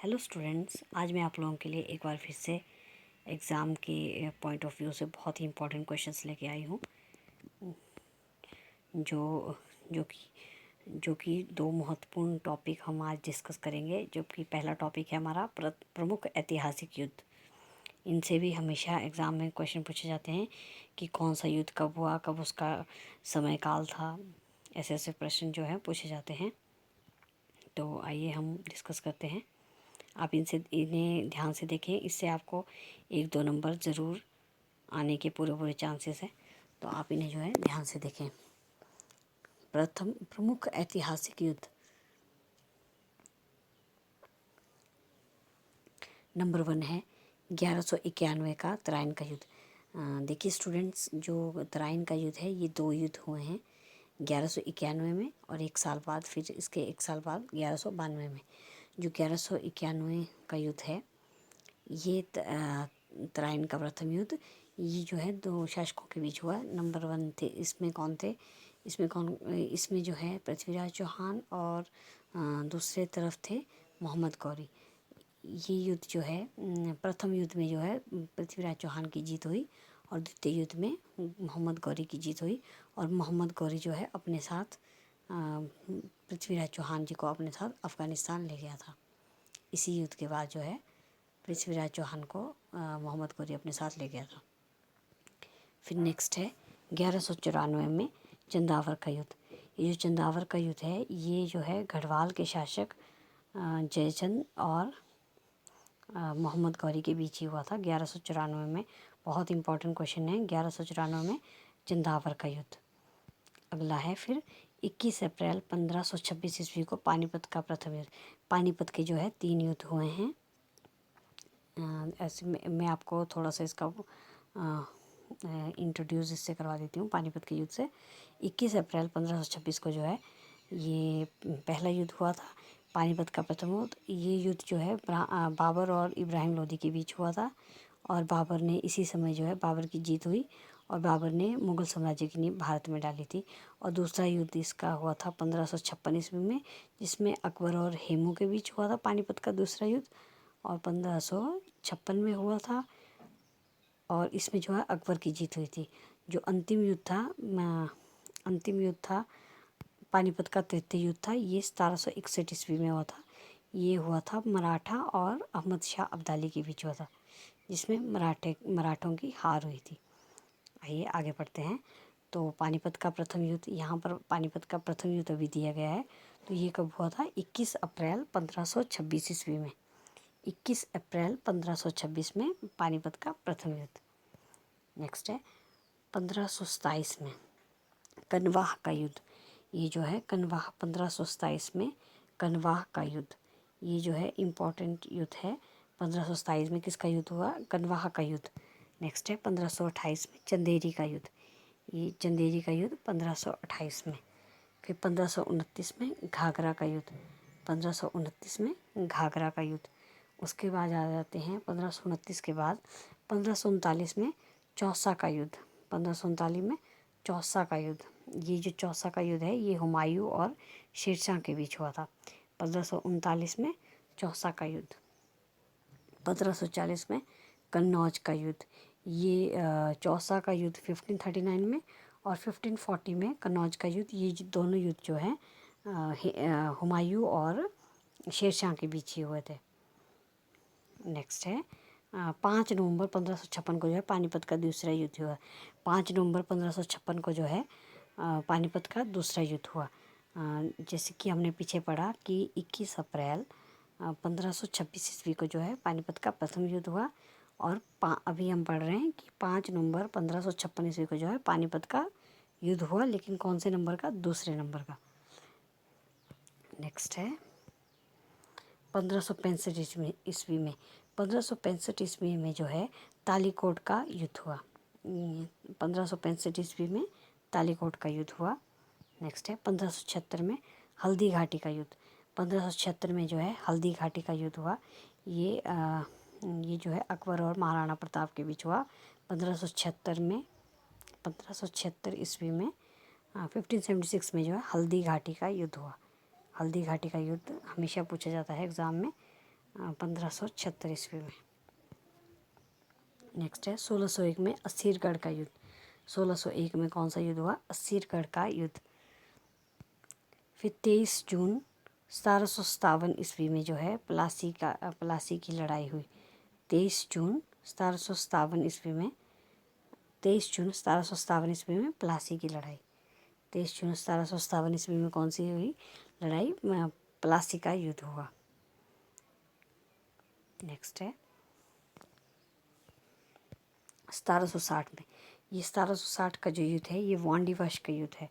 Hello students, आज मैं आप लोगों के लिए एक बार फिर से एग्ज़ाम के पॉइंट ऑफ व्यू से बहुत ही इंपॉर्टेंट क्वेश्चंस लेके आई हूँ। जो जो कि दो महत्वपूर्ण टॉपिक हम आज डिस्कस करेंगे। जो कि पहला टॉपिक है हमारा प्रमुख ऐतिहासिक युद्ध। इनसे भी हमेशा एग्ज़ाम में क्वेश्चन पूछे जाते हैं कि कौन सा युद्ध कब हुआ, कब उसका समय काल था। ऐसे ऐसे प्रश्न जो है पूछे जाते हैं। तो आइए हम डिस्कस करते हैं। आप इन्हें ध्यान से देखें, इससे आपको 1-2 नंबर ज़रूर आने के पूरे पूरे चांसेस हैं। तो आप इन्हें जो है ध्यान से देखें। प्रथम प्रमुख ऐतिहासिक युद्ध। नंबर 1 है 1191 का तराइन का युद्ध। देखिए स्टूडेंट्स, जो तराइन का युद्ध है ये 2 युद्ध हुए हैं, 1191 में और 1 साल बाद, फिर इसके 1 साल बाद 1192 में। जो 1191 का युद्ध है ये तराइन का प्रथम युद्ध। ये जो है 2 शासकों के बीच हुआ। नंबर 1 थे, इसमें कौन थे, इसमें जो है पृथ्वीराज चौहान और दूसरे तरफ थे मोहम्मद गौरी। ये युद्ध जो है प्रथम युद्ध में जो है पृथ्वीराज चौहान की जीत हुई और द्वितीय युद्ध में मोहम्मद गौरी की जीत हुई। और मोहम्मद गौरी जो है अपने साथ पृथ्वीराज चौहान जी को अपने साथ अफ़गानिस्तान ले गया था। इसी युद्ध के बाद जो है पृथ्वीराज चौहान को मोहम्मद गौरी अपने साथ ले गया था। फिर नेक्स्ट है 1194 में चंदावर का युद्ध। ये जो चंदावर का युद्ध है ये जो है गढ़वाल के शासक जयचंद और मोहम्मद गौरी के बीच ही हुआ था 1194 में। बहुत इंपॉर्टेंट क्वेश्चन है 1194 में चंदावर का युद्ध। अगला है फिर 21 अप्रैल 1526 ईस्वी को पानीपत का प्रथम युद्ध। पानीपत के जो है 3 युद्ध हुए हैं। ऐसे में मैं आपको थोड़ा सा इसका इंट्रोड्यूस इससे करवा देती हूँ पानीपत के युद्ध से। 21 अप्रैल 1526 को जो है ये पहला युद्ध हुआ था, पानीपत का प्रथम युद्ध। ये युद्ध जो है बाबर और इब्राहिम लोदी के बीच हुआ था और बाबर ने इसी समय जो है बाबर की जीत हुई और बाबर ने मुग़ल साम्राज्य की नींव भारत में डाली थी। और दूसरा युद्ध इसका हुआ था 1556 ईस्वी में, जिसमें अकबर और हेमू के बीच हुआ था पानीपत का दूसरा युद्ध और 1556 में हुआ था। और इसमें जो है अकबर की जीत हुई थी। जो अंतिम युद्ध था पानीपत का तृतीय युद्ध था, ये 1761 ईस्वी में हुआ था। ये हुआ था मराठा और अहमद शाह अब्दाली के बीच हुआ था, जिसमें मराठों की हार हुई थी। आइए आगे बढ़ते हैं। तो पानीपत का प्रथम युद्ध, यहाँ पर पानीपत का प्रथम युद्ध अभी दिया गया है। तो ये कब हुआ था? 21 अप्रैल 1526 ईस्वी में। 21 अप्रैल 1526 में पानीपत का प्रथम युद्ध। नेक्स्ट है 1527 में कनवाह का युद्ध। ये जो है कनवाह 1527 में कनवाह का युद्ध, ये जो है इम्पॉर्टेंट युद्ध है। 1527 में किसका युद्ध हुआ? कनवाह का युद्ध। नेक्स्ट है 1528 में चंदेरी का युद्ध। ये चंदेरी का युद्ध 1528 में। फिर 1529 में घाघरा का युद्ध। 1529 में घाघरा का युद्ध। उसके बाद आ जाते हैं 1529 के बाद 1539 में चौसा का युद्ध। 1539 में चौसा का युद्ध। ये जो चौसा का युद्ध है ये हुमायूं और शेरशाह के बीच हुआ था। 1539 में चौसा का युद्ध। 1540 में कन्नौज का युद्ध। ये चौसा का युद्ध 1539 में और 1540 में कन्नौज का युद्ध। ये दोनों युद्ध जो है हुमायूं और शेरशाह के बीच ही हुए थे। नेक्स्ट है 5 नवंबर 1556 को जो है पानीपत का दूसरा युद्ध हुआ। 5 नवंबर 1556 को जो है पानीपत का दूसरा युद्ध हुआ। जैसे कि हमने पीछे पढ़ा कि 21 अप्रैल 1526 ईस्वी को जो है पानीपत का प्रथम युद्ध हुआ और अभी हम पढ़ रहे हैं कि 5 नवंबर 1556 ईस्वी को जो है पानीपत का युद्ध हुआ, लेकिन कौन से नंबर का? दूसरे नंबर का। नेक्स्ट है 1565 ईस्वी में 1565 ईस्वी में जो है तालीकोट का युद्ध हुआ। 1565 ईस्वी में तालीकोट का युद्ध हुआ। नेक्स्ट है 1576 में हल्दी घाटी का युद्ध। 1576 में जो है हल्दी घाटी का युद्ध हुआ। ये जो है अकबर और महाराणा प्रताप के बीच हुआ 1576 ईस्वी में। 1576 में जो है हल्दी घाटी का युद्ध हुआ। हल्दी घाटी का युद्ध हमेशा पूछा जाता है एग्ज़ाम में। 1576 ईस्वी में। नेक्स्ट है 1601 में अस्सीरगढ़ का युद्ध। 1601 में कौन सा युद्ध हुआ? अस्सीरगढ़ का युद्ध। फिर 23 जून 1757 ईस्वी में जो है प्लासी की लड़ाई हुई। 23 जून 1757 ईस्वी में 23 जून 1757 ईस्वी में प्लासी की लड़ाई। 23 जून 1757 ईस्वी में कौन सी हुई लड़ाई? प्लासी का युद्ध हुआ। नेक्स्ट है 1760 में। ये 1760 का जो युद्ध है ये वांडीवाश का युद्ध है।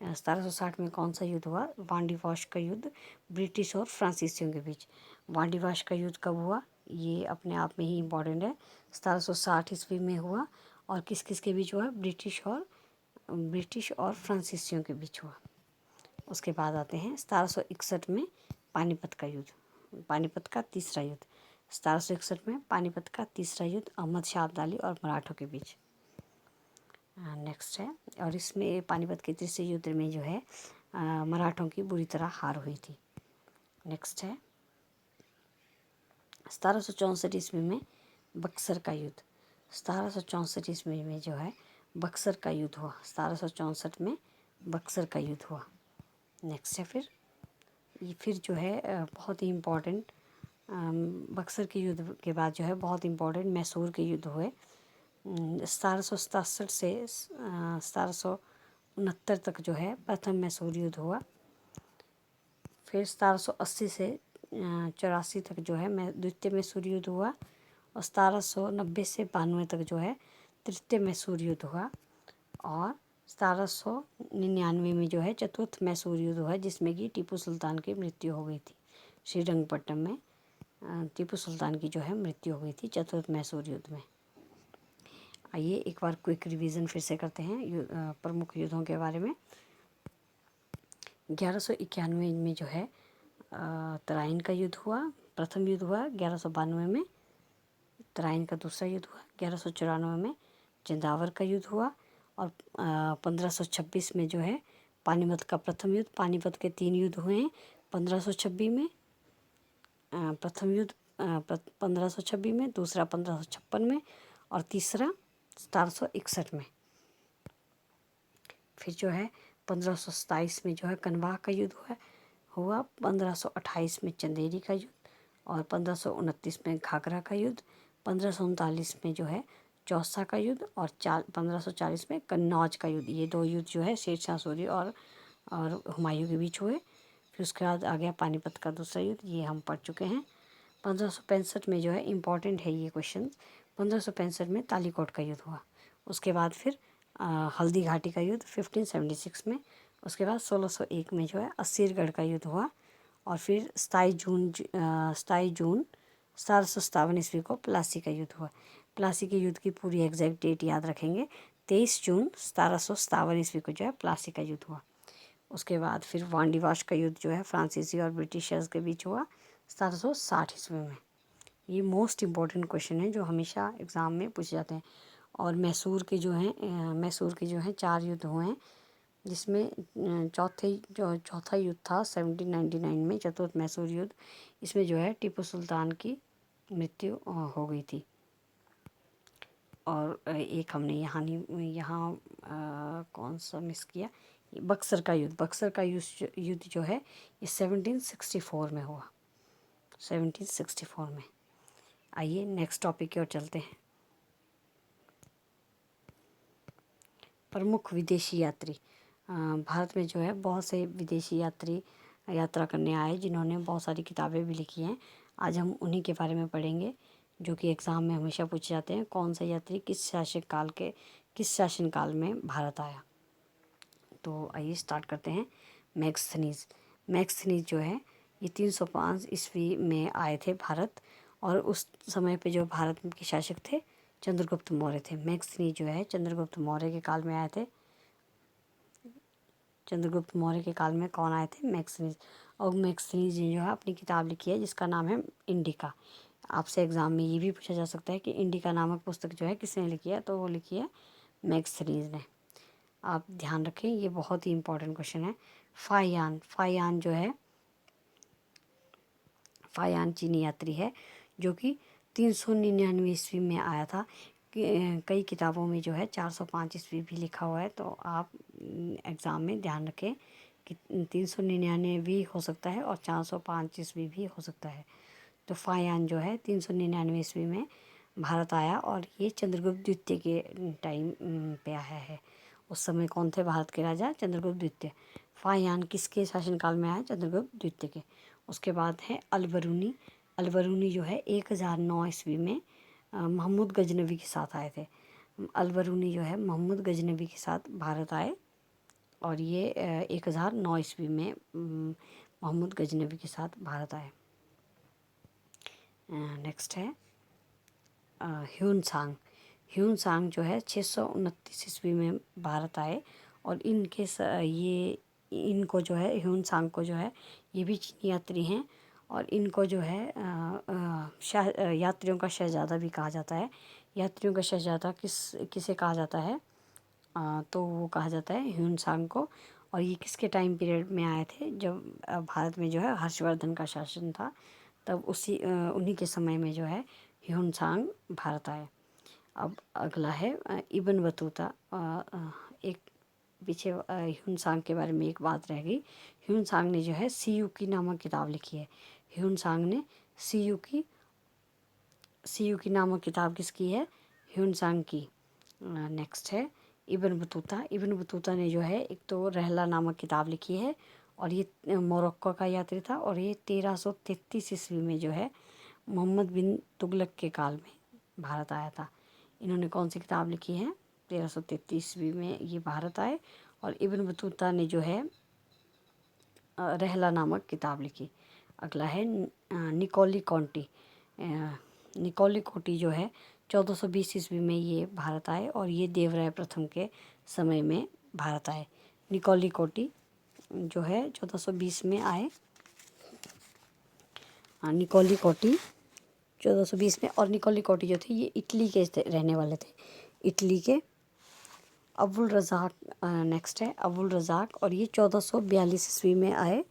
1760 में कौन सा युद्ध हुआ? वांडीवाश का युद्ध ब्रिटिश और फ्रांसीसियों के बीच। वांडीवाश का युद्ध कब हुआ? ये अपने आप में ही इम्पोर्टेंट है। 1760 ईस्वी में हुआ और किस किस के बीच हुआ? ब्रिटिश और फ्रांसीसियों के बीच हुआ। उसके बाद आते हैं 1761 में पानीपत का युद्ध। पानीपत का तीसरा युद्ध। 1761 में पानीपत का तीसरा युद्ध अहमद शाह अब्दाली और मराठों के बीच। नेक्स्ट है, और इसमें पानीपत के तीसरे युद्ध में जो है मराठों की बुरी तरह हार हुई थी। नेक्स्ट है 1764 ईस्वी में बक्सर का युद्ध। 1764 ईस्वी में जो है बक्सर का युद्ध हुआ। 1764 में बक्सर का युद्ध हुआ। नेक्स्ट है फिर जो है बहुत ही इम्पोर्टेंट बक्सर के युद्ध के बाद जो है बहुत इम्पोर्टेंट मैसूर के युद्ध हुए। 1767 से 1769 तक जो है प्रथम मैसूर युद्ध हुआ। फिर 1780 से 84 तक जो है द्वितीय मैसूर युद्ध हुआ और 1790 से 92 तक जो है तृतीय मैसूर युद्ध हुआ और 1799 में जो है चतुर्थ मैसूर युद्ध हुआ जिसमें कि टीपू सुल्तान की मृत्यु हो गई थी। श्रीरंगपट्टनम में टीपू सुल्तान की जो है मृत्यु हो गई थी चतुर्थ मैसूर युद्ध में। आइए एक बार क्विक रिवीजन फिर से करते हैं प्रमुख युद्धों के बारे में। 1191 में जो है तराइन का युद्ध हुआ, प्रथम युद्ध हुआ। 1192 में तराइन का दूसरा युद्ध हुआ। 1194 में चंदावर का युद्ध हुआ और 1526 में जो है पानीपत का प्रथम युद्ध। पानीपत के 3 युद्ध हुए हैं। 1526 में प्रथम युद्ध 1526 में, दूसरा 1556 में और तीसरा 1761 में। फिर जो है 1527 में जो है कनवाह का युद्ध हुआ। 1528 में चंदेरी का युद्ध और 1529 में घाघरा का युद्ध। 1539 में जो है चौसा का युद्ध और 1540 में कन्नौज का युद्ध। ये 2 युद्ध जो है शेरशाह सूरी और हुमायूं के बीच हुए। फिर उसके बाद आ गया पानीपत का दूसरा युद्ध, ये हम पढ़ चुके हैं। 1565 में जो है इम्पॉर्टेंट है ये क्वेश्चन। 1565 में तालीकोट का युद्ध हुआ। उसके बाद फिर हल्दी घाटी का युद्ध 1576 में। उसके बाद 1601 में जो है अस्सीरगढ़ का युद्ध हुआ और फिर 27 जून 1757 ईस्वी को प्लासी का युद्ध हुआ। प्लासी के युद्ध की पूरी एग्जैक्ट डेट याद रखेंगे। 23 जून 1757 ईस्वी को जो है प्लासी का युद्ध हुआ। उसके बाद फिर वांडीवाश का युद्ध जो है फ्रांसीसी और ब्रिटिशर्स के बीच हुआ 1760 ईस्वी में। ये मोस्ट इम्पॉर्टेंट क्वेश्चन है जो हमेशा एग्ज़ाम में पूछे जाते हैं। और मैसूर के जो हैं 4 युद्ध हुए हैं जिसमें चौथा युद्ध था 1799 में चतुर्थ मैसूर युद्ध। इसमें जो है टीपू सुल्तान की मृत्यु हो गई थी। और एक हमने यहाँ कौन सा मिस किया, बक्सर का युद्ध जो है ये 1764 में हुआ। 1764 में। आइए नेक्स्ट टॉपिक की ओर चलते हैं। प्रमुख विदेशी यात्री। भारत में जो है बहुत से विदेशी यात्री यात्रा करने आए जिन्होंने बहुत सारी किताबें भी लिखी हैं। आज हम उन्हीं के बारे में पढ़ेंगे जो कि एग्ज़ाम में हमेशा पूछे जाते हैं। कौन सा यात्री किस शासनकाल में भारत आया। तो आइए स्टार्ट करते हैं। मैक्सनीज जो है ये 305 ईस्वी में आए थे भारत और उस समय पे जो भारत के शासक थे चंद्रगुप्त मौर्य थे। मैक्सनीज जो है चंद्रगुप्त मौर्य के काल में आए थे। चंद्रगुप्त मौर्य के काल में कौन आए थे? मैक्सनीज। और मैक्सनीज ने जो है अपनी किताब लिखी है जिसका नाम है इंडिका। आपसे एग्ज़ाम में ये भी पूछा जा सकता है कि इंडिका नामक पुस्तक जो है किसने लिखी है, तो वो लिखी है मैक्सनीज ने। आप ध्यान रखें, ये बहुत ही इंपॉर्टेंट क्वेश्चन है। फाहियान जो है फायान चीनी यात्री है जो कि 399 ईस्वी में आया था। कई किताबों में जो है 405 ईस्वी भी लिखा हुआ है, तो आप एग्ज़ाम में ध्यान रखें कि 399 भी हो सकता है और 405 ईस्वी भी हो सकता है। तो फायान जो है 399 ईस्वी में भारत आया और ये चंद्रगुप्त द्वितीय के टाइम पे आया है। उस समय कौन थे भारत के राजा? चंद्रगुप्त द्वितीय। फायान किसके शासनकाल में आया? चंद्रगुप्त द्वितीय के। उसके बाद है अलबरूनी। अलबरूनी जो है 1009 ईस्वी में मोहम्मद गजनवी के साथ आए थे। अलबरूनी जो है मोहम्मद गजनवी के साथ भारत आए और ये 1009 ईस्वी में मोहम्मद गजनवी के साथ भारत आए। नेक्स्ट है ह्यून सांग। ह्यून सांग जो है 629 ईस्वी में भारत आए और ये इनको जो है ह्यून सांग को जो है ये भी चीनी यात्री हैं और इनको जो है यात्रियों का शहजादा भी कहा जाता है। यात्रियों का शहजादा किसे कहा जाता है? तो वो कहा जाता है ह्यून सांग को। और ये किसके टाइम पीरियड में आए थे? जब भारत में जो है हर्षवर्धन का शासन था, तब उन्हीं के समय में जो है ह्यून सांग भारत आए। अब अगला है इब्न बतूता। एक पीछे ह्यून सांग के बारे में एक बात रह गई। ह्यून सांग ने जो है सीयूकी नामक किताब लिखी है। ह्यून सांग ने सीयूकी नामक किताब किसकी है? ह्यून सांग की। नेक्स्ट है इब्न बतूता। इब्न बतूता ने जो है एक तो रहला नामक किताब लिखी है और ये मोरक्को का यात्री था और ये 1333 ईस्वी में जो है मोहम्मद बिन तुगलक के काल में भारत आया था। इन्होंने कौन सी किताब लिखी है? 1333 ईस्वी में ये भारत आए और इब्न बतूता ने जो है रहला नामक किताब लिखी। अगला है निकोली कॉन्टी। निकोली कोटी जो है 1420 ईस्वी में ये भारत आए और ये देवराय प्रथम के समय में भारत आए। निकोली कोटी जो है 1420 में आए। निकोली कोटी 1420 में। और निकोली कोटी जो थे ये इटली के रहने वाले थे, इटली के। अबुल रज़ाक नेक्स्ट है अबुल रज़ाक और ये 1442 ईस्वी में आए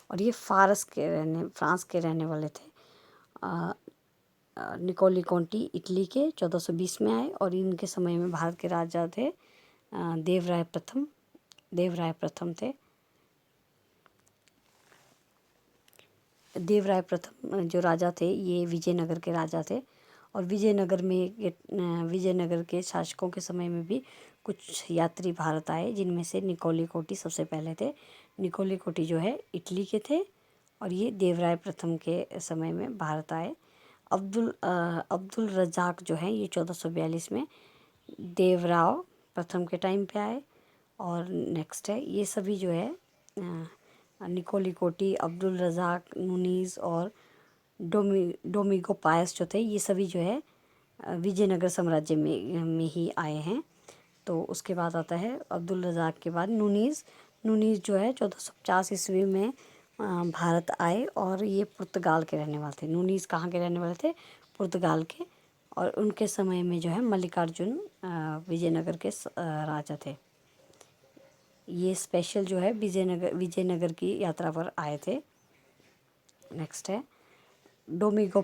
और ये फ्रांस के रहने वाले थे। निकोली कोंटी इटली के 1420 में आए और इनके समय में भारत के राजा थे देवराय प्रथम थे। देवराय प्रथम जो राजा थे ये विजयनगर के राजा थे और विजयनगर के शासकों के समय में भी कुछ यात्री भारत आए, जिनमें से निकोली कोटी सबसे पहले थे। निकोली कोटी जो है इटली के थे और ये देवराय प्रथम के समय में भारत आए। अब्दुल रज़ाक जो है ये 1442 में देवराव प्रथम के टाइम पे आए। और नेक्स्ट है ये सभी जो है निकोली कोटी, अब्दुल रज़ाक, नुनीज़ और डोमिगो पायस जो थे ये सभी जो है विजयनगर साम्राज्य में ही आए हैं। तो उसके बाद आता है अब्दुल रज़ाक के बाद नुनीज़ जो है 1450 ईस्वी में भारत आए और ये पुर्तगाल के रहने वाले थे। नुनीज़ कहाँ के रहने वाले थे? पुर्तगाल के। और उनके समय में जो है मल्लिकार्जुन विजयनगर के राजा थे। ये स्पेशल जो है विजयनगर की यात्रा पर आए थे। नेक्स्ट है डोमिगो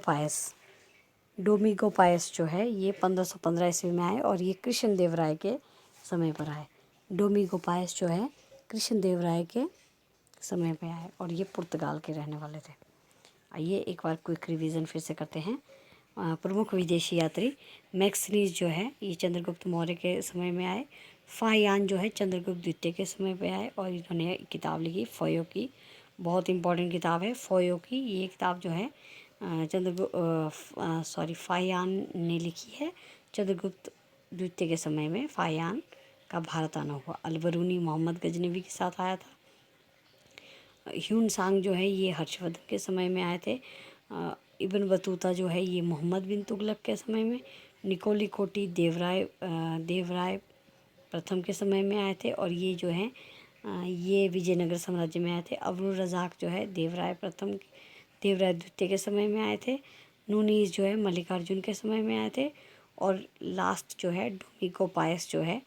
पायस जो है ये 1515 ईस्वी में आए और ये कृष्ण देव राय के समय पर आए। डोमिगो पायस जो है कृष्ण देव राय के समय पे आए और ये पुर्तगाल के रहने वाले थे। आइए एक बार क्विक रिवीजन फिर से करते हैं। प्रमुख विदेशी यात्री मैक्सनीज जो है ये चंद्रगुप्त मौर्य के समय में आए। फाहियान जो है चंद्रगुप्त द्वितीय के समय पे आए और इन्होंने किताब लिखी फोयो की। बहुत इंपॉर्टेंट किताब है फोयो की। ये किताब जो है फाहियान ने लिखी है। चंद्रगुप्त द्वितीय के समय में फाहियान का भारत आना हुआ। अलबरूनी मोहम्मद गजनवी के साथ आया था। ह्यून सांग जो है ये हर्षवर्धन के समय में आए थे। इब्न बतूता जो है ये मोहम्मद बिन तुगलक के समय में। निकोली कोटी देवराय प्रथम के समय में आए थे और ये जो है ये विजयनगर साम्राज्य में आए थे। अबुल रज़ाक जो है देवराय द्वितीय के समय में आए थे। नुनीज़ जो है मल्लिकार्जुन के समय में आए थे और लास्ट जो है डोमिगो पायस जो है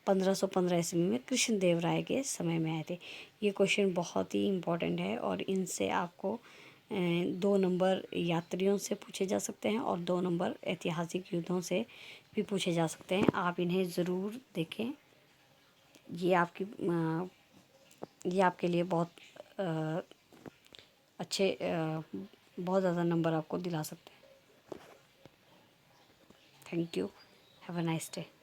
1515 ईस्वी में कृष्ण देव राय के समय में आए थे। ये क्वेश्चन बहुत ही इम्पोर्टेंट है और इनसे आपको 2 नंबर यात्रियों से पूछे जा सकते हैं और 2 नंबर ऐतिहासिक युद्धों से भी पूछे जा सकते हैं। आप इन्हें ज़रूर देखें। ये आपके लिए बहुत अच्छे बहुत ज़्यादा नंबर आपको दिला सकते हैं। Thank you. Have a nice day.